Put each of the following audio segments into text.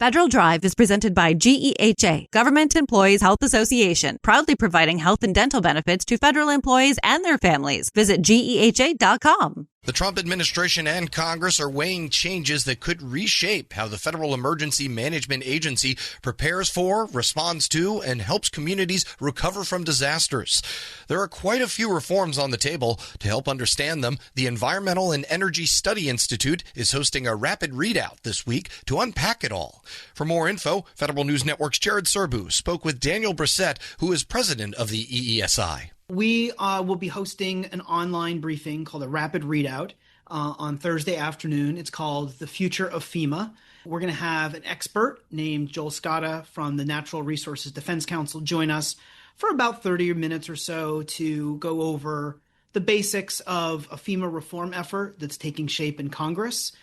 Federal Drive is presented by GEHA, Government Employees Health Association, proudly providing health and dental benefits to federal employees and their families. Visit GEHA.com. The Trump administration and Congress are weighing changes that could reshape how the Federal Emergency Management Agency prepares for, responds to, and helps communities recover from disasters. There are quite a few reforms on the table. To help understand them, the Environmental and Energy Study Institute is hosting a Rapid Readout this week to unpack it all. For more info, Federal News Network's Jared Serbu spoke with Daniel Bresette, who is president of the EESI. We will be hosting an online briefing called a Rapid Readout on Thursday afternoon. It's called The Future of FEMA. We're going to have an expert named Joel Scotta from the Natural Resources Defense Council join us for about 30 minutes or so to go over the basics of a FEMA reform effort that's taking shape in Congress,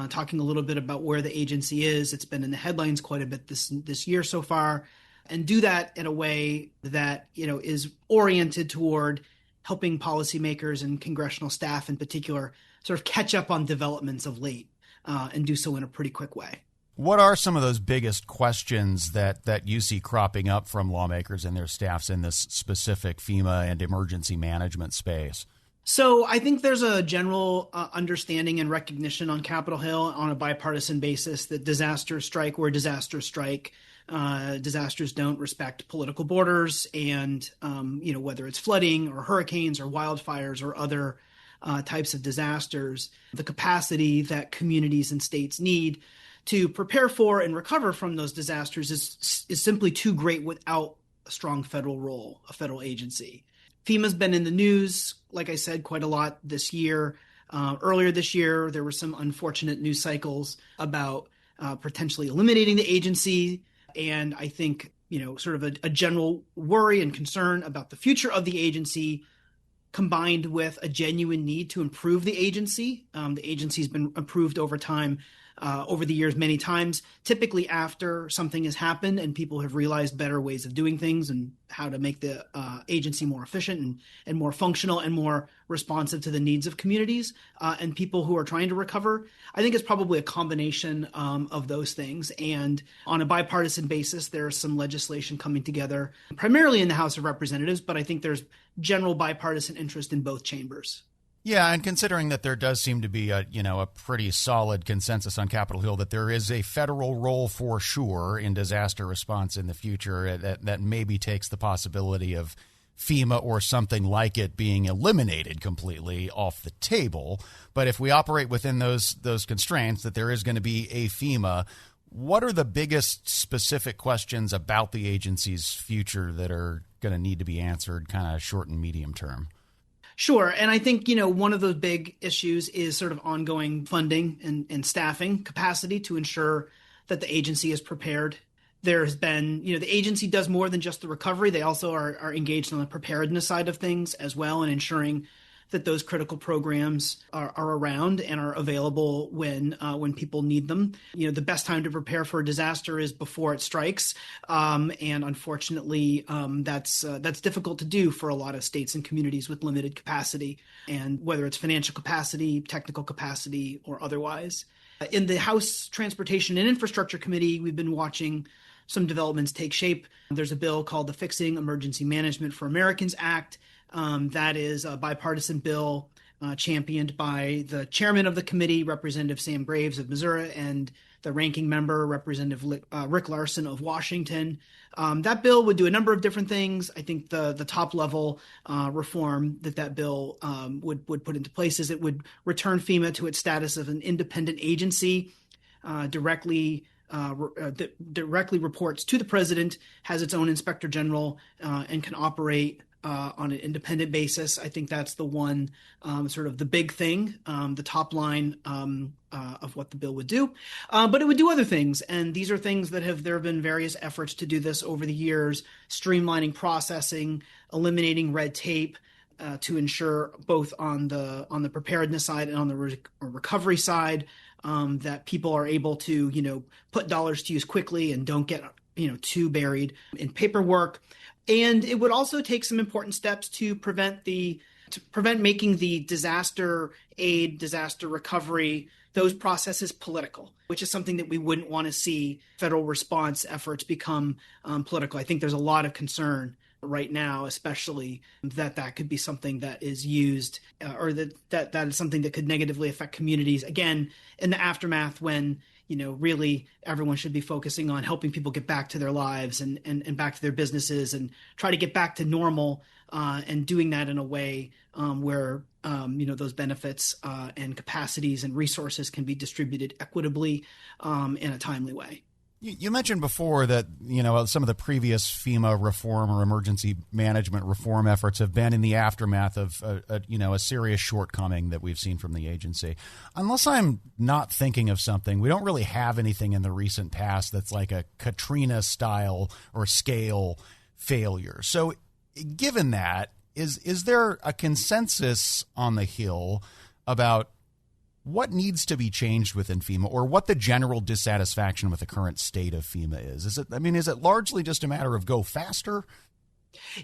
talking a little bit about where the agency is. It's been in the headlines quite a bit this year so far. And do that in a way that, is oriented toward helping policymakers and congressional staff in particular sort of catch up on developments of late and do so in a pretty quick way. What are some of those biggest questions that you see cropping up from lawmakers and their staffs in this specific FEMA and emergency management space? So I think there's a general understanding and recognition on Capitol Hill on a bipartisan basis that disasters strike where disasters strike. Disasters don't respect political borders, and whether it's flooding or hurricanes or wildfires or other types of disasters, the capacity that communities and states need to prepare for and recover from those disasters is simply too great without a strong federal role, a federal agency. FEMA's been in the news, like I said, quite a lot this year. Earlier this year, there were some unfortunate news cycles about potentially eliminating the agency. And I think, sort of a general worry and concern about the future of the agency combined with a genuine need to improve the agency. The agency's been improved over time, over the years many times, typically after something has happened and people have realized better ways of doing things and how to make the agency more efficient and more functional and more responsive to the needs of communities and people who are trying to recover. I think it's probably a combination of those things. And on a bipartisan basis, there's some legislation coming together, primarily in the House of Representatives, but I think there's general bipartisan interest in both chambers. Yeah, and considering that there does seem to be a pretty solid consensus on Capitol Hill that there is a federal role for sure in disaster response in the future, that maybe takes the possibility of FEMA or something like it being eliminated completely off the table. But if we operate within those constraints, that there is going to be a FEMA, what are the biggest specific questions about the agency's future that are going to need to be answered kind of short and medium term? Sure. And I think, one of those big issues is sort of ongoing funding and staffing capacity to ensure that the agency is prepared. There has been, the agency does more than just the recovery. They also are engaged on the preparedness side of things as well, and ensuring that those critical programs are around and are available when people need them. The best time to prepare for a disaster is before it strikes, and unfortunately, that's difficult to do for a lot of states and communities with limited capacity, and whether it's financial capacity, technical capacity, or otherwise. In the House Transportation and Infrastructure Committee, we've been watching some developments take shape. There's a bill called the Fixing Emergency Management for Americans Act. That is a bipartisan bill championed by the chairman of the committee, Representative Sam Graves of Missouri, and the ranking member, Representative Rick Larson of Washington. That bill would do a number of different things. I think the top level reform that bill would put into place is it would return FEMA to its status of an independent agency, directly reports to the president, has its own inspector general, and can operate on an independent basis. I think that's the one sort of the big thing, the top line of what the bill would do. But it would do other things. And these are things that there have been various efforts to do this over the years, streamlining processing, eliminating red tape, to ensure both on the preparedness side and on the recovery side that people are able to, put dollars to use quickly and don't get, too buried in paperwork. And it would also take some important steps to prevent making the disaster aid, disaster recovery those processes political, which is something that we wouldn't want to see federal response efforts become political. I think there's a lot of concern right now, especially that could be something that is used or that is something that could negatively affect communities. Again, in the aftermath when, really everyone should be focusing on helping people get back to their lives and back to their businesses and try to get back to normal and doing that in a way where, those benefits and capacities and resources can be distributed equitably in a timely way. You mentioned before that, some of the previous FEMA reform or emergency management reform efforts have been in the aftermath of, a serious shortcoming that we've seen from the agency. Unless I'm not thinking of something, we don't really have anything in the recent past that's like a Katrina style or scale failure. So given that, is there a consensus on the Hill about what needs to be changed within FEMA, or what the general dissatisfaction with the current state of FEMA is? Is it largely just a matter of go faster?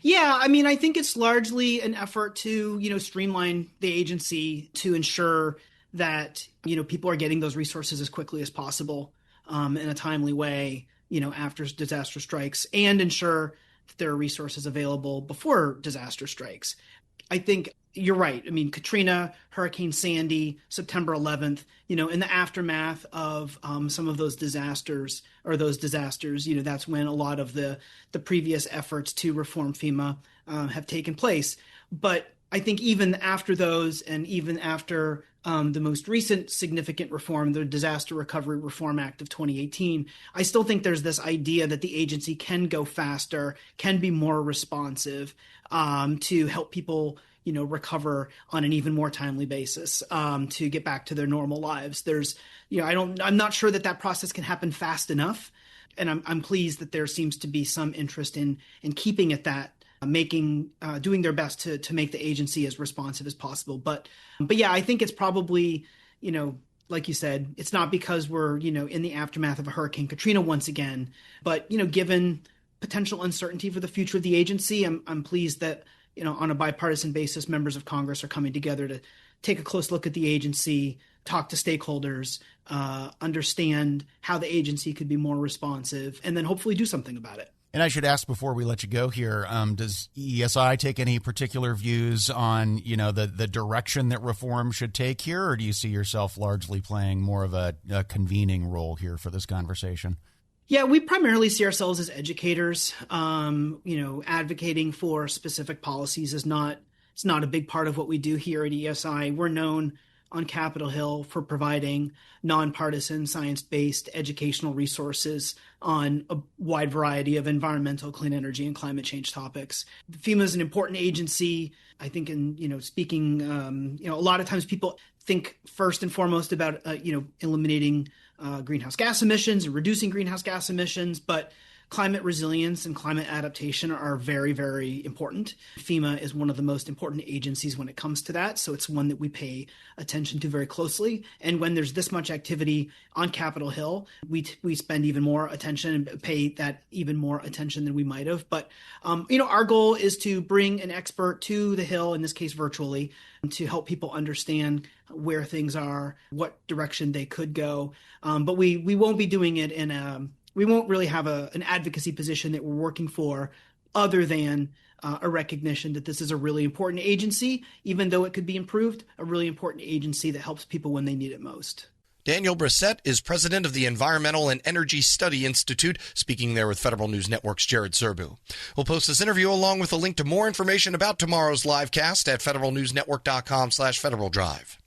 Yeah, I think it's largely an effort to, streamline the agency to ensure that, people are getting those resources as quickly as possible in a timely way, after disaster strikes, and ensure that there are resources available before disaster strikes. I think you're right. Katrina, Hurricane Sandy, September 11th, in the aftermath of some of those disasters, that's when a lot of the previous efforts to reform FEMA have taken place. But I think even after those, and even after the most recent significant reform, the Disaster Recovery Reform Act of 2018, I still think there's this idea that the agency can go faster, can be more responsive to help people recover on an even more timely basis to get back to their normal lives. I'm not sure that process can happen fast enough. And I'm pleased that there seems to be some interest in keeping it that, doing their best to make the agency as responsive as possible. But yeah, I think it's probably, like you said, it's not because we're, in the aftermath of a Hurricane Katrina once again, but, given potential uncertainty for the future of the agency, I'm pleased that, on a bipartisan basis, members of Congress are coming together to take a close look at the agency, talk to stakeholders, understand how the agency could be more responsive, and then hopefully do something about it. And I should ask before we let you go here, does EESI take any particular views on, the direction that reform should take here, or do you see yourself largely playing more of a convening role here for this conversation? Yeah, we primarily see ourselves as educators. Advocating for specific policies it's not a big part of what we do here at EESI. We're known on Capitol Hill for providing nonpartisan, science-based educational resources on a wide variety of environmental, clean energy, and climate change topics. FEMA is an important agency. I think speaking, a lot of times people think first and foremost about, eliminating greenhouse gas emissions and reducing greenhouse gas emissions, but climate resilience and climate adaptation are very, very important. FEMA is one of the most important agencies when it comes to that, so it's one that we pay attention to very closely. And when there's this much activity on Capitol Hill, we spend even more attention and pay that even more attention than we might have. But our goal is to bring an expert to the Hill, in this case virtually, to help people understand where things are, what direction they could go. But we won't be doing it we won't really have an advocacy position that we're working for other than a recognition that this is a really important agency, even though it could be improved, a really important agency that helps people when they need it most. Daniel Bresette is president of the Environmental and Energy Study Institute, speaking there with Federal News Network's Jared Serbu. We'll post this interview along with a link to more information about tomorrow's live cast at federalnewsnetwork.com/Federal Drive.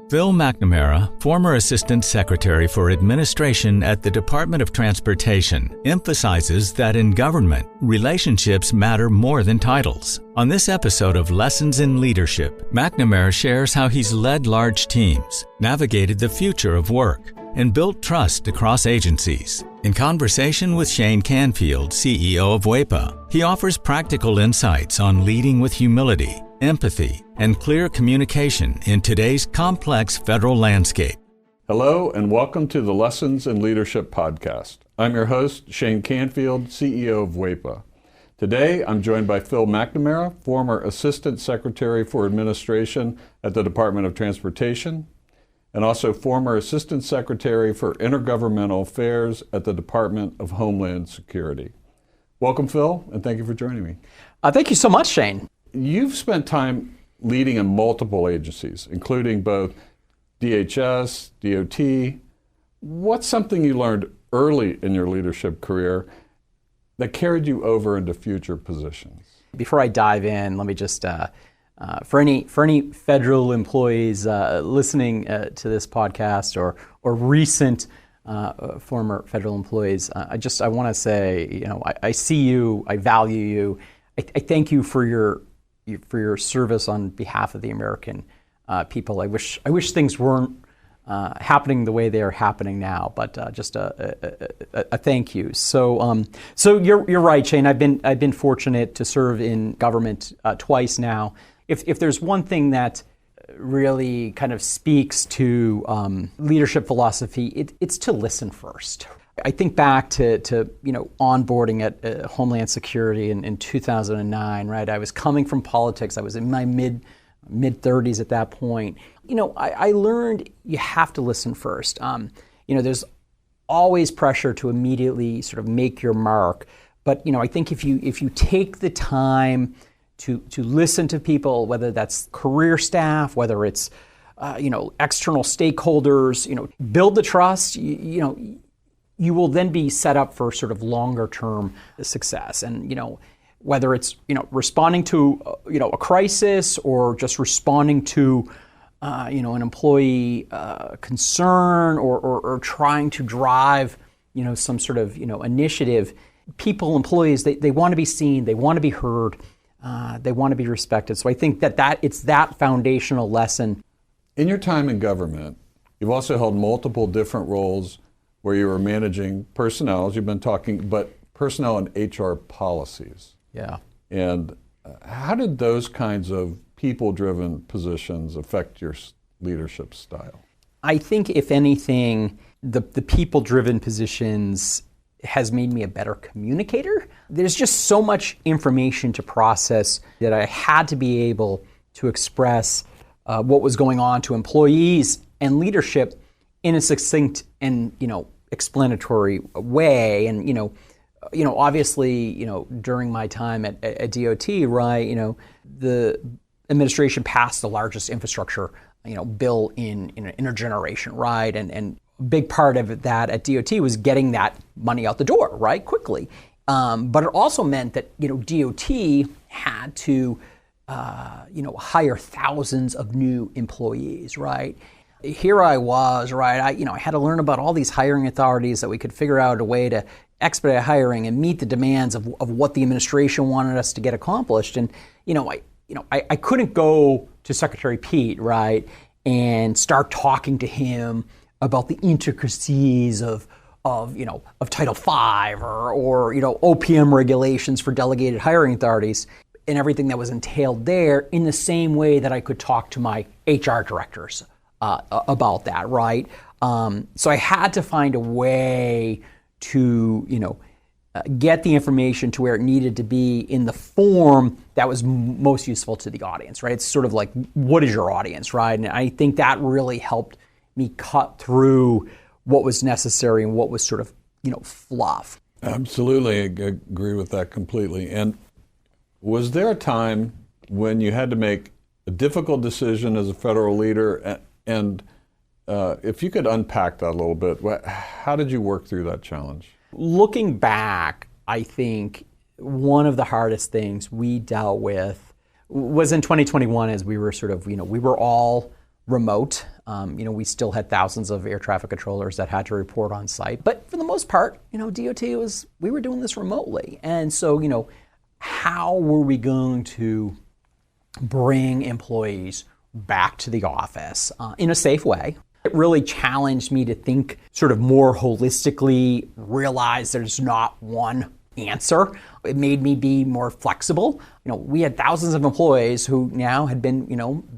Phil McNamara, former Assistant Secretary for Administration at the Department of Transportation, emphasizes that in government, relationships matter more than titles. On this episode of Lessons in Leadership, McNamara shares how he's led large teams, navigated the future of work, and built trust across agencies. In conversation with Shane Canfield, CEO of WEPA, he offers practical insights on leading with humility, empathy, and clear communication in today's complex federal landscape. Hello, and welcome to the Lessons in Leadership podcast. I'm your host, Shane Canfield, CEO of WEPA. Today, I'm joined by Phil McNamara, former Assistant Secretary for Administration at the Department of Transportation. and also former Assistant Secretary for Intergovernmental Affairs at the Department of Homeland Security. Welcome, Phil, and thank you for joining me. Thank you so much, Shane. You've spent time leading in multiple agencies, including both DHS, DOT. What's something you learned early in your leadership career that carried you over into future positions? Before I dive in, let me just, for any federal employees listening to this podcast or recent former federal employees, I want to say, I see you, I value you, I thank you for your service on behalf of the American people. I wish things weren't happening the way they are happening now, but just a thank you. So you're right, Shane. I've been fortunate to serve in government twice now. If there's one thing that really kind of speaks to leadership philosophy, it's to listen first. I think back to onboarding at Homeland Security in 2009. Right, I was coming from politics. I was in my mid 30s at that point. I learned you have to listen first. There's always pressure to immediately sort of make your mark. But, I think if you take the time to listen to people, whether that's career staff, whether it's, external stakeholders, build the trust, you will then be set up for sort of longer term success. And, whether it's, responding to, a crisis or just responding to, an employee concern or trying to drive, some sort of, initiative, employees, they want to be seen, they want to be heard, they want to be respected. So I think that it's that foundational lesson. In your time in government, you've also held multiple different roles where you were managing personnel, as you've been talking, but personnel and HR policies. Yeah. And how did those kinds of people-driven positions affect your leadership style? I think, if anything, the people-driven positions has made me a better communicator. There's just so much information to process that I had to be able to express what was going on to employees and leadership in a succinct and, explanatory way. And, obviously, during my time at DOT, right, the administration passed the largest infrastructure, bill in a generation, right? And a big part of that at DOT was getting that money out the door, right, quickly. But it also meant that, DOT had to, hire thousands of new employees, right? Here I was, right? I had to learn about all these hiring authorities that we could figure out a way to expedite hiring and meet the demands of what the administration wanted us to get accomplished. And I couldn't go to Secretary Pete, right, and start talking to him about the intricacies of Title V or OPM regulations for delegated hiring authorities and everything that was entailed there, in the same way that I could talk to my HR directors about that, right? So I had to find a way to, get the information to where it needed to be in the form that was most useful to the audience, right? It's sort of like, what is your audience, right? And I think that really helped me cut through what was necessary and what was sort of, fluff. Absolutely, I agree with that completely. And was there a time when you had to make a difficult decision as a federal leader? And if you could unpack that a little bit, how did you work through that challenge? Looking back, I think one of the hardest things we dealt with was in 2021, as we were sort of, we were all remote. We still had thousands of air traffic controllers that had to report on site. But for the most part, DOT we were doing this remotely. And so, how were we going to bring employees back to the office in a safe way? It really challenged me to think sort of more holistically, realize there's not one answer. It made me be more flexible. We had thousands of employees who now had been,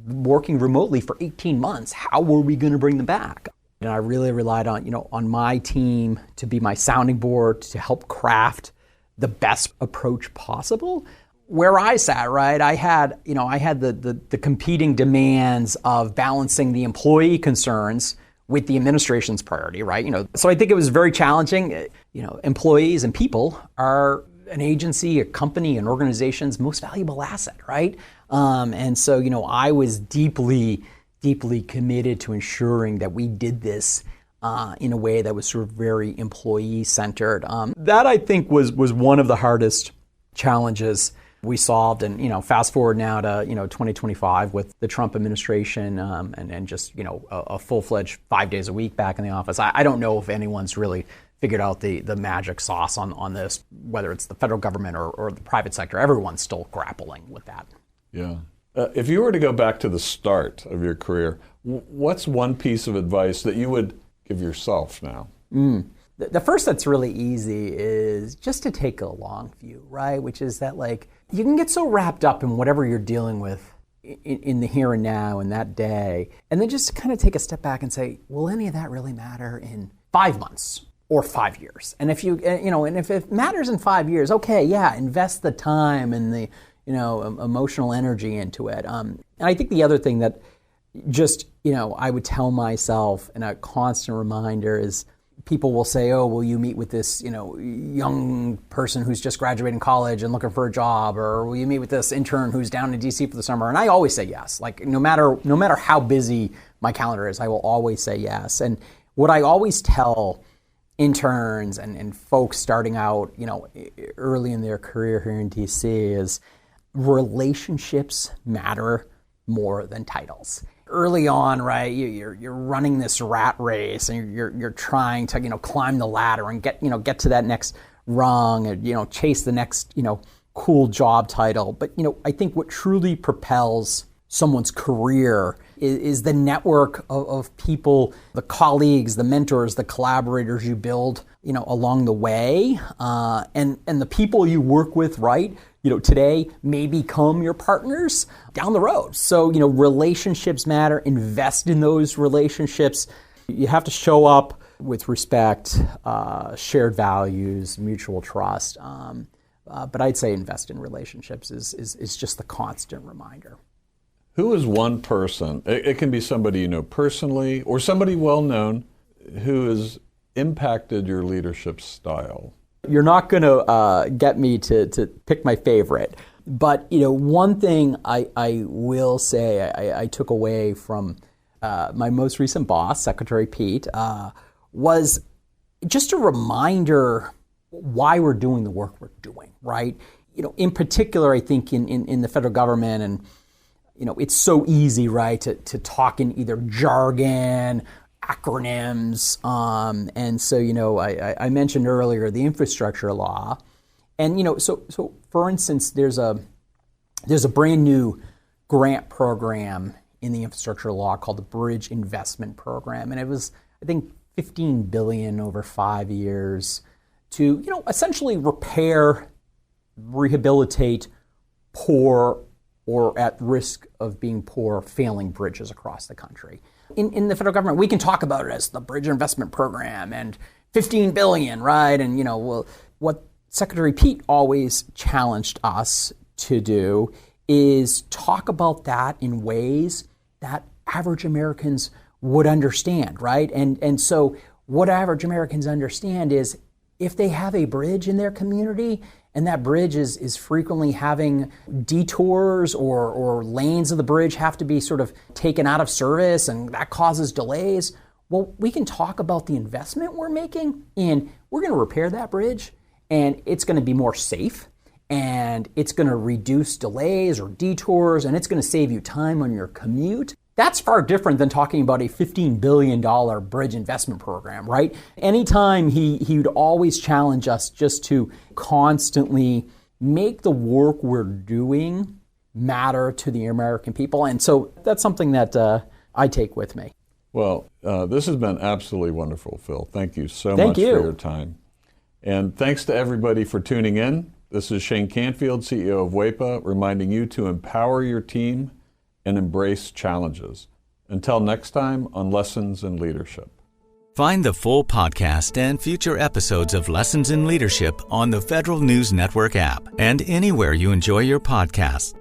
working remotely for 18 months. How were we going to bring them back? And I really relied on my team to be my sounding board, to help craft the best approach possible. where I sat, right, I had the competing demands of balancing the employee concerns with the administration's priority, right? So I think it was very challenging. Employees and people are an agency, a company, an organization's most valuable asset, right? And so, I was deeply, deeply committed to ensuring that we did this in a way that was sort of very employee-centered. That, I think, was one of the hardest challenges we solved. And, fast forward now to, 2025 with the Trump administration and just, a full-fledged 5 days a week back in the office. I don't know if anyone's really figured out the magic sauce on this, whether it's the federal government or the private sector. Everyone's still grappling with that. Yeah. If you were to go back to the start of your career, what's one piece of advice that you would give yourself now? The first that's really easy is just to take a long view, right? Which is that, you can get so wrapped up in whatever you're dealing with in the here and now and that day, and then just kind of take a step back and say, will any of that really matter in 5 months or 5 years? And if if it matters in 5 years, okay, yeah, invest the time and the emotional energy into it. And I think the other thing that just I would tell myself, and a constant reminder is, people will say, oh, will you meet with this, young person who's just graduating college and looking for a job, or will you meet with this intern who's down in DC for the summer? And I always say yes. No matter how busy my calendar is, I will always say yes. And what I always tell interns and folks starting out, early in their career here in DC is relationships matter more than titles. Early on, right, you're running this rat race, and you're trying to climb the ladder and get to that next rung, and chase the next cool job title. But I think what truly propels someone's career is the network of people, the colleagues, the mentors, the collaborators you build along the way, and the people you work with, right, today may become your partners down the road. So, relationships matter. Invest in those relationships. You have to show up with respect, shared values, mutual trust. But I'd say invest in relationships is just the constant reminder. Who is one person, it can be somebody you know personally or somebody well-known, who has impacted your leadership style? You're not going to get me to pick my favorite. But, one thing I will say I took away from my most recent boss, Secretary Pete, was just a reminder why we're doing the work we're doing, right? In particular, I think in the federal government, and, it's so easy, right, to talk in either jargon, acronyms, and so, I mentioned earlier the infrastructure law, and, so for instance, there's a brand new grant program in the infrastructure law called the Bridge Investment Program, and it was, I think, $15 billion over 5 years to, essentially repair, rehabilitate poor or at risk of being poor, failing bridges across the country. In the federal government, we can talk about it as the Bridge Investment Program and $15 billion, right? And, what Secretary Pete always challenged us to do is talk about that in ways that average Americans would understand, right? And so what average Americans understand is if they have a bridge in their community and that bridge is frequently having detours or lanes of the bridge have to be sort of taken out of service and that causes delays, well, we can talk about the investment we're making and we're going to repair that bridge and it's going to be more safe and it's going to reduce delays or detours and it's going to save you time on your commute. That's far different than talking about a $15 billion bridge investment program, right? Anytime he would always challenge us just to constantly make the work we're doing matter to the American people. And so that's something that I take with me. Well, this has been absolutely wonderful, Phil. Thank you so much for your time. And thanks to everybody for tuning in. This is Shane Canfield, CEO of WEPA, reminding you to empower your team and embrace challenges. Until next time on Lessons in Leadership. Find the full podcast and future episodes of Lessons in Leadership on the Federal News Network app and anywhere you enjoy your podcasts.